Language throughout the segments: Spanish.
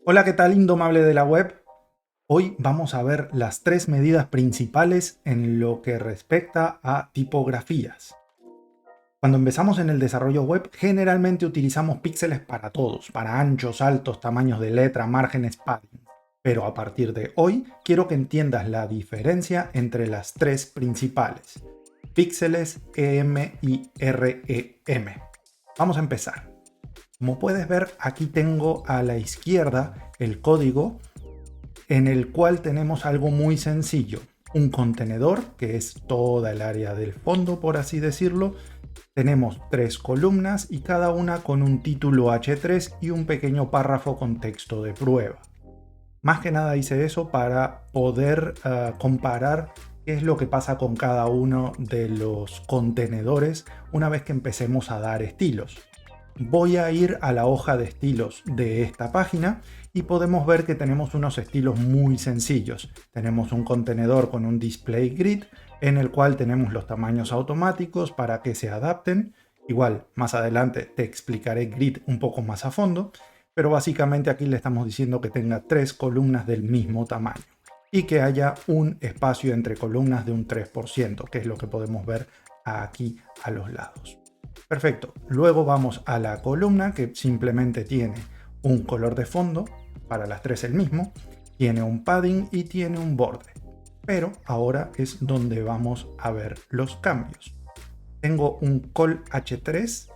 Hola, ¿qué tal, indomable de la web? Hoy vamos a ver las tres medidas principales en lo que respecta a tipografías. Cuando empezamos en el desarrollo web, generalmente utilizamos píxeles para todos, para anchos, altos, tamaños de letra, márgenes, padding. Pero a partir de hoy, quiero que entiendas la diferencia entre las tres principales: píxeles, EM y REM. Vamos a empezar. Como puedes ver, aquí tengo a la izquierda el código en el cual tenemos algo muy sencillo. Un contenedor, que es toda el área del fondo, por así decirlo. Tenemos tres columnas y cada una con un título H3 y un pequeño párrafo con texto de prueba. Más que nada hice eso para poder comparar qué es lo que pasa con cada uno de los contenedores una vez que empecemos a dar estilos. Voy a ir a la hoja de estilos de esta página y podemos ver que tenemos unos estilos muy sencillos. Tenemos un contenedor con un display grid en el cual tenemos los tamaños automáticos para que se adapten. Igual, más adelante te explicaré grid un poco más a fondo, pero básicamente aquí le estamos diciendo que tenga tres columnas del mismo tamaño y que haya un espacio entre columnas de un 3%, que es lo que podemos ver aquí a los lados. Perfecto. Luego vamos a la columna, que simplemente tiene un color de fondo, para las tres el mismo, tiene un padding y tiene un borde. Pero ahora es donde vamos a ver los cambios. Tengo un col H3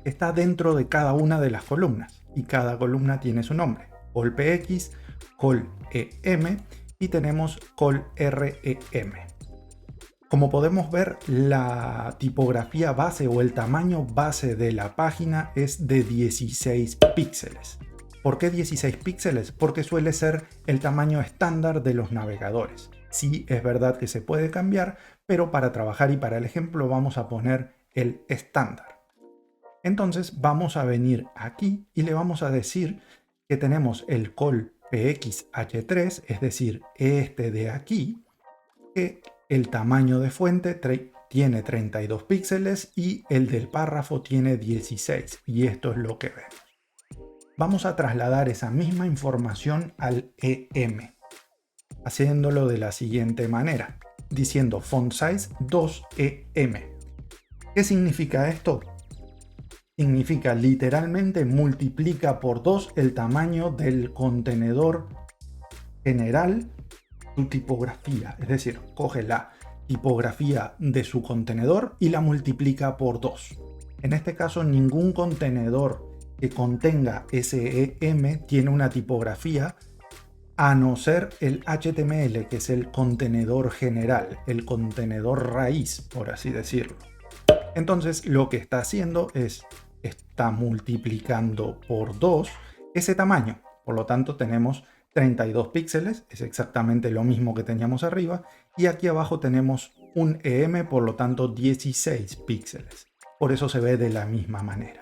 que está dentro de cada una de las columnas y cada columna tiene su nombre. Col PX, col EM y tenemos col REM. Como podemos ver, la tipografía base o el tamaño base de la página es de 16 píxeles. ¿Por qué 16 píxeles? Porque suele ser el tamaño estándar de los navegadores. Sí, es verdad que se puede cambiar, pero para trabajar y para el ejemplo vamos a poner el estándar. Entonces vamos a venir aquí y le vamos a decir que tenemos el col PXH3, es decir, este de aquí, que el tamaño de fuente tiene 32 píxeles y el del párrafo tiene 16, y esto es lo que vemos. Vamos a trasladar esa misma información al EM, haciéndolo de la siguiente manera, diciendo font size 2EM. ¿Qué significa esto? Significa literalmente multiplica por 2 el tamaño del contenedor general su tipografía, es decir, coge la tipografía de su contenedor y la multiplica por 2. En este caso, ningún contenedor que contenga SEM tiene una tipografía, a no ser el HTML, que es el contenedor general, el contenedor raíz, por así decirlo. Entonces, lo que está haciendo es, está multiplicando por 2 ese tamaño. Por lo tanto, tenemos 32 píxeles, es exactamente lo mismo que teníamos arriba, y aquí abajo tenemos un EM, por lo tanto 16 píxeles. Por eso se ve de la misma manera.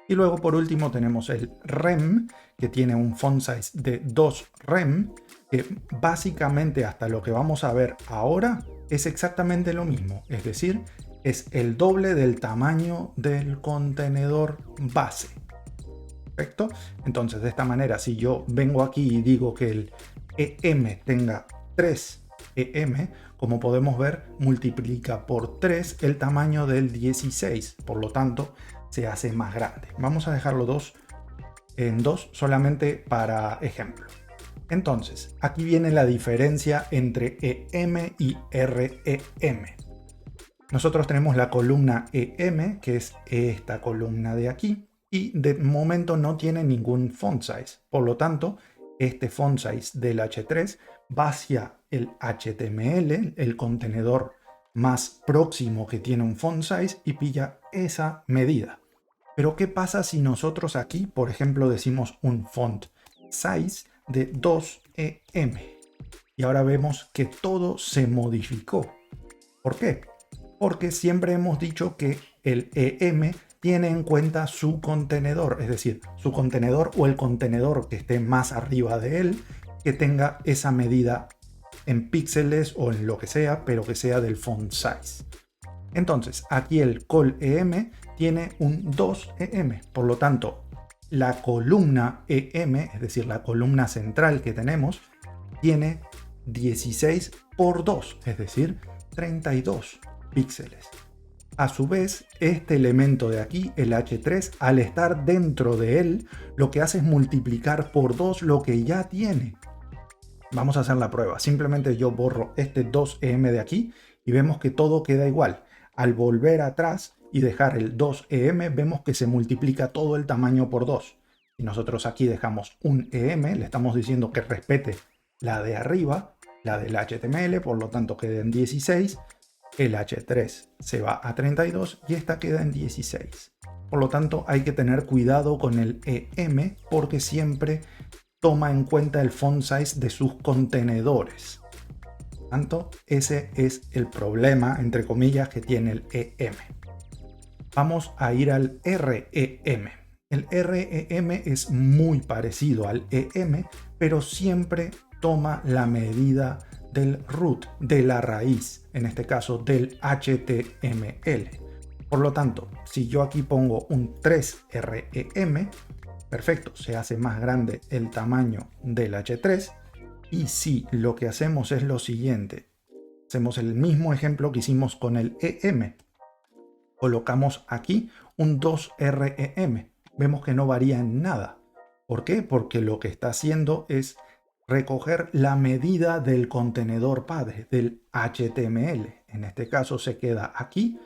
Y luego por último tenemos el REM, que tiene un font size de 2 REM, que básicamente hasta lo que vamos a ver ahora es exactamente lo mismo, es decir, es el doble del tamaño del contenedor base. Perfecto. Entonces, de esta manera, si yo vengo aquí y digo que el EM tenga 3 EM, como podemos ver, multiplica por 3 el tamaño del 16. Por lo tanto, se hace más grande. Vamos a dejarlo en 2 solamente para ejemplo. Entonces, aquí viene la diferencia entre EM y REM. Nosotros tenemos la columna EM, que es esta columna de aquí, y de momento no tiene ningún font size. Por lo tanto, este font size del H3 va hacia el HTML, el contenedor más próximo que tiene un font size, y pilla esa medida. Pero ¿qué pasa si nosotros aquí, por ejemplo, decimos un font size de 2EM? Y ahora vemos que todo se modificó. ¿Por qué? Porque siempre hemos dicho que el EM tiene en cuenta su contenedor, es decir, su contenedor o el contenedor que esté más arriba de él, que tenga esa medida en píxeles o en lo que sea, pero que sea del font size. Entonces, aquí el col EM tiene un 2EM, por lo tanto, la columna EM, es decir, la columna central que tenemos, tiene 16 por 2, es decir, 32 píxeles. A su vez, este elemento de aquí, el H3, al estar dentro de él, lo que hace es multiplicar por 2 lo que ya tiene. Vamos a hacer la prueba. Simplemente yo borro este 2EM de aquí y vemos que todo queda igual. Al volver atrás y dejar el 2EM, vemos que se multiplica todo el tamaño por 2. Y nosotros aquí dejamos un EM, le estamos diciendo que respete la de arriba, la del HTML, por lo tanto queda en 16. El H3 se va a 32 y esta queda en 16. Por lo tanto, hay que tener cuidado con el EM porque siempre toma en cuenta el font size de sus contenedores. Por tanto, ese es el problema, entre comillas, que tiene el EM. Vamos a ir al REM. El REM es muy parecido al EM, pero siempre toma la medida del root, de la raíz, en este caso del HTML. Por lo tanto, si yo aquí pongo un 3REM, perfecto, se hace más grande el tamaño del H3. Y si lo que hacemos es lo siguiente, hacemos el mismo ejemplo que hicimos con el EM, colocamos aquí un 2REM, vemos que no varía en nada. ¿Por qué? Porque lo que está haciendo es recoger la medida del contenedor padre, del HTML. En este caso se queda aquí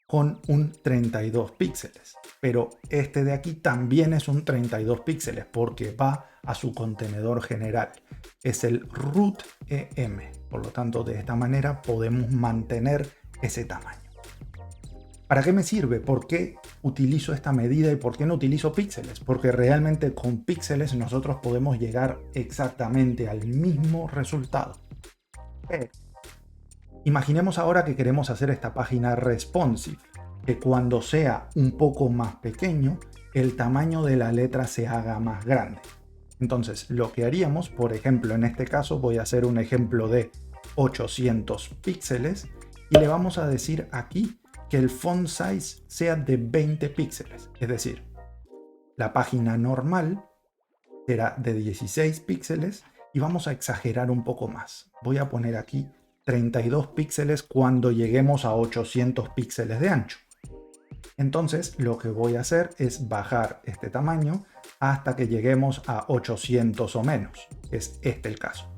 con un 32 píxeles. Pero este de aquí también es un 32 píxeles porque va a su contenedor general. Es el root EM. Por lo tanto, de esta manera podemos mantener ese tamaño. ¿Para qué me sirve? ¿Por qué utilizo esta medida y por qué no utilizo píxeles? Porque realmente con píxeles nosotros podemos llegar exactamente al mismo resultado. Pero imaginemos ahora que queremos hacer esta página responsive, que cuando sea un poco más pequeño, el tamaño de la letra se haga más grande. Entonces, lo que haríamos, por ejemplo, en este caso voy a hacer un ejemplo de 800 píxeles y le vamos a decir aquí que el font size sea de 20 píxeles. Es decir, la página normal será de 16 píxeles y vamos a exagerar un poco más. Voy a poner aquí 32 píxeles cuando lleguemos a 800 píxeles de ancho. Entonces lo que voy a hacer es bajar este tamaño hasta que lleguemos a 800 o menos. Es este el caso.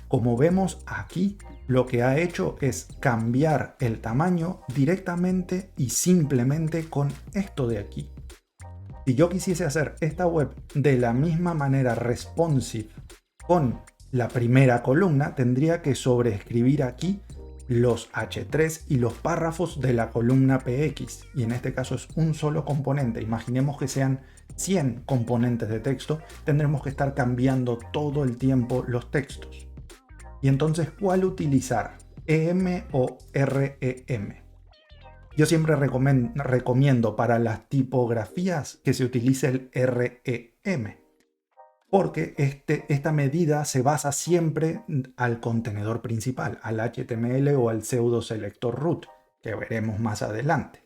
Como vemos aquí, lo que ha hecho es cambiar el tamaño directamente y simplemente con esto de aquí. Si yo quisiese hacer esta web de la misma manera responsive con la primera columna, tendría que sobreescribir aquí los H3 y los párrafos de la columna PX. Y en este caso es un solo componente. Imaginemos que sean 100 componentes de texto. Tendremos que estar cambiando todo el tiempo los textos. Y entonces, ¿cuál utilizar? ¿EM o REM? Yo siempre recomiendo para las tipografías que se utilice el REM, porque esta medida se basa siempre al contenedor principal, al HTML o al pseudo selector root, que veremos más adelante.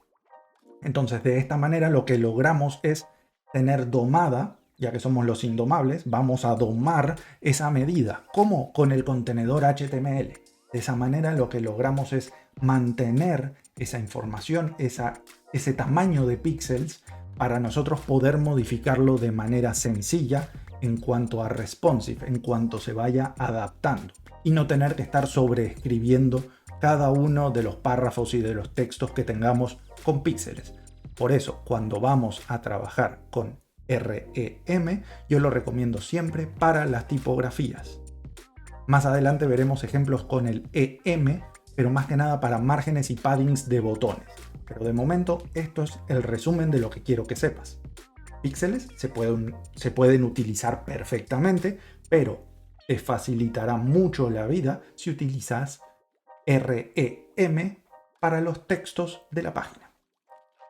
Entonces, de esta manera lo que logramos es tener domada, ya que somos los indomables, vamos a domar esa medida. ¿Cómo? Con el contenedor HTML. De esa manera lo que logramos es mantener esa información, ese tamaño de píxeles para nosotros poder modificarlo de manera sencilla en cuanto a responsive, en cuanto se vaya adaptando y no tener que estar sobreescribiendo cada uno de los párrafos y de los textos que tengamos con píxeles. Por eso, cuando vamos a trabajar con REM, yo lo recomiendo siempre para las tipografías. Más adelante veremos ejemplos con el EM, pero más que nada para márgenes y paddings de botones. Pero de momento, esto es el resumen de lo que quiero que sepas. Píxeles se pueden utilizar perfectamente, pero te facilitará mucho la vida si utilizas REM para los textos de la página.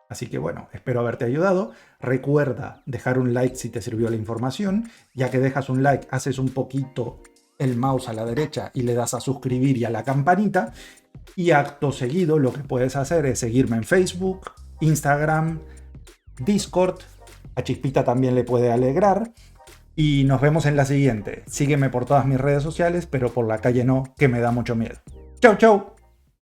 Así que bueno, espero haberte ayudado. Recuerda dejar un like si te sirvió la información. Ya que dejas un like, haces un poquito el mouse a la derecha y le das a suscribir y a la campanita. Y acto seguido lo que puedes hacer es seguirme en Facebook, Instagram, Discord, A Chispita también le puede alegrar. Y nos vemos en la siguiente. Sígueme por todas mis redes sociales, pero por la calle no, que me da mucho miedo. Chau, chau.